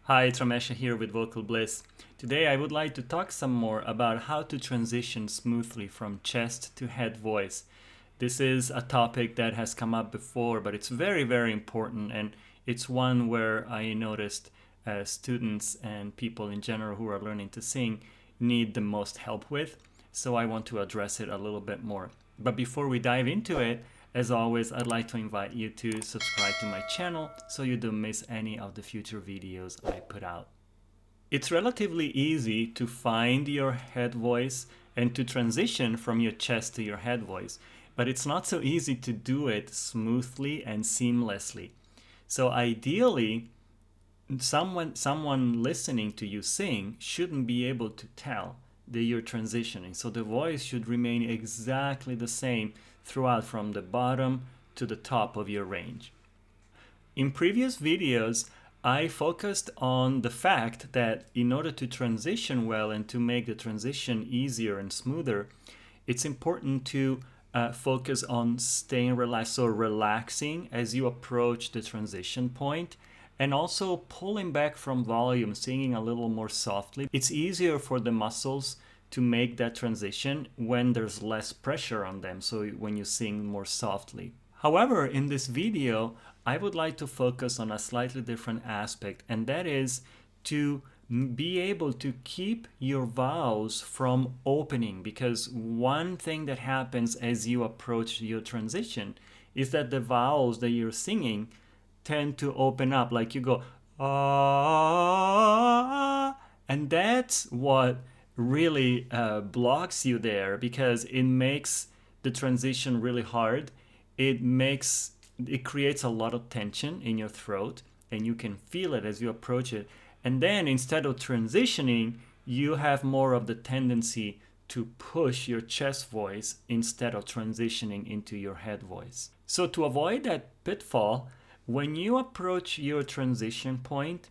Hi, it's Ramesha here with Vocal Bliss. Today I would like to talk some more about how to transition smoothly from chest to head voice. This is a topic that has come up before, but it's very, very important, and it's one where I noticed students and people in general who are learning to sing need the most help with. So I want to address it a little bit more. But before we dive into it, as always, I'd like to invite you to subscribe to my channel so you don't miss any of the future videos I put out. It's relatively easy to find your head voice and to transition from your chest to your head voice, but it's not so easy to do it smoothly and seamlessly. So ideally, someone listening to you sing shouldn't be able to tell that you're transitioning. So the voice should remain exactly the same throughout from the bottom to the top of your range. In previous videos, I focused on the fact that in order to transition well and to make the transition easier and smoother, it's important to focus on staying relaxed, so relaxing as you approach the transition point, and also pulling back from volume, singing a little more softly. It's easier for the muscles to make that transition when there's less pressure on them, so when you sing more softly. However, in this video, I would like to focus on a slightly different aspect, and that is to be able to keep your vowels from opening, because one thing that happens as you approach your transition is that the vowels that you're singing tend to open up, like you go ah, and that's what really blocks you there, because it makes the transition really hard. It creates a lot of tension in your throat, and you can feel it as you approach it. And then instead of transitioning, you have more of the tendency to push your chest voice instead of transitioning into your head voice. So to avoid that pitfall, when you approach your transition point,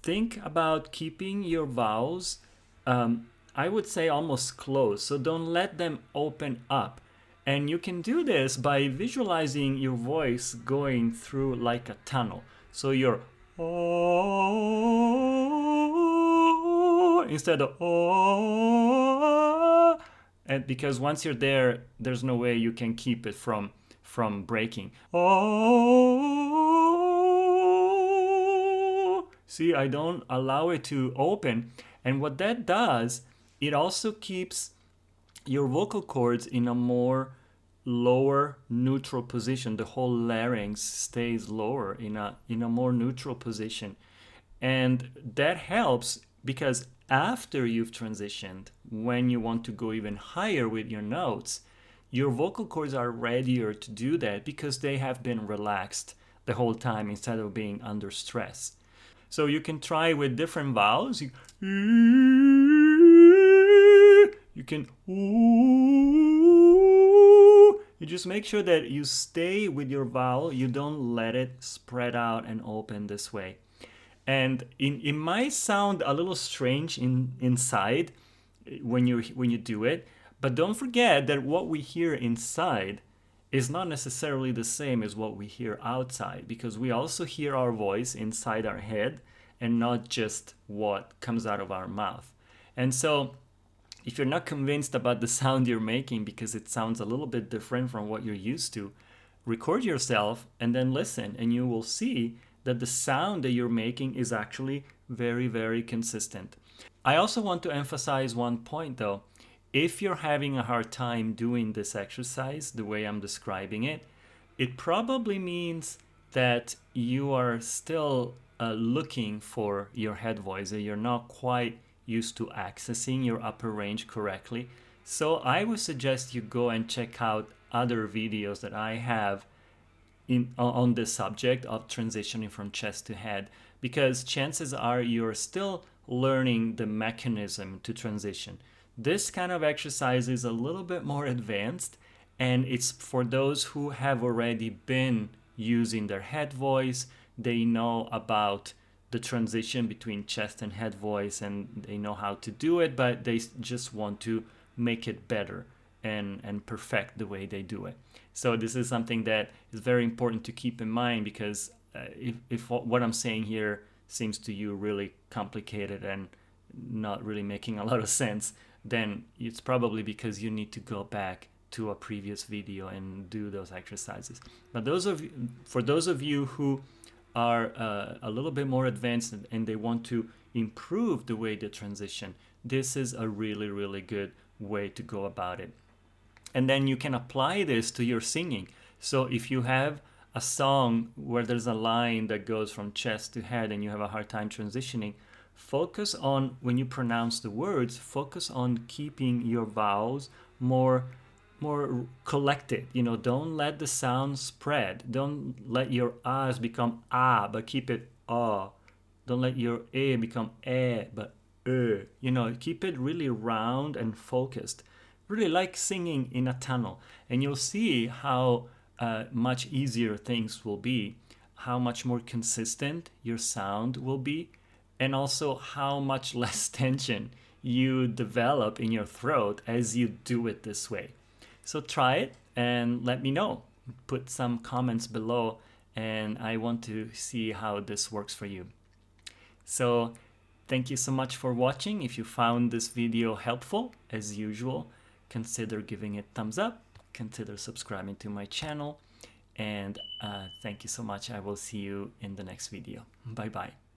think about keeping your vowels, I would say almost closed. So don't let them open up. And you can do this by visualizing your voice going through like a tunnel. So you're oh instead of oh, and because once you're there, there's no way you can keep it from breaking. Oh, see, I don't allow it to open, and what that does, it also keeps your vocal cords in a more lower neutral position. The whole larynx stays lower in a more neutral position, and that helps because after you've transitioned, when you want to go even higher with your notes, your vocal cords are readier to do that because they have been relaxed the whole time instead of being under stress. So you can try with different vowels. You can you just make sure that you stay with your vowel. You don't let it spread out and open this way. And it might sound a little strange inside when you do it, but don't forget that what we hear inside is not necessarily the same as what we hear outside, because we also hear our voice inside our head and not just what comes out of our mouth. And so if you're not convinced about the sound you're making because it sounds a little bit different from what you're used to, record yourself and then listen, and you will see that the sound that you're making is actually very, very consistent. I also want to emphasize one point though. If you're having a hard time doing this exercise the way I'm describing it, it probably means that you are still looking for your head voice, that you're not quite used to accessing your upper range correctly. So I would suggest you go and check out other videos that I have on this subject of transitioning from chest to head, because chances are you're still learning the mechanism to transition. This kind of exercise is a little bit more advanced, and it's for those who have already been using their head voice. They know about the transition between chest and head voice, and they know how to do it, but they just want to make it better and perfect the way they do it. So this is something that is very important to keep in mind, because if what I'm saying here seems to you really complicated and not really making a lot of sense, then it's probably because you need to go back to a previous video and do those exercises. But for those of you who are a little bit more advanced and they want to improve the way they transition, this is a really, really good way to go about it. And then you can apply this to your singing. So if you have a song where there's a line that goes from chest to head and you have a hard time transitioning, focus on, when you pronounce the words, focus on keeping your vowels more collected. Don't let the sound spread. Don't let your ahs become ah, but keep it ah. Don't let your e become eh, but keep it really round and focused. Really like singing in a tunnel, and you'll see how much easier things will be, how much more consistent your sound will be, and also how much less tension you develop in your throat as you do it this way. So try it and let me know. Put some comments below, and I want to see how this works for you. So thank you so much for watching. If you found this video helpful, as usual, consider giving it thumbs up, consider subscribing to my channel, and thank you so much. I will see you in the next video. Bye bye.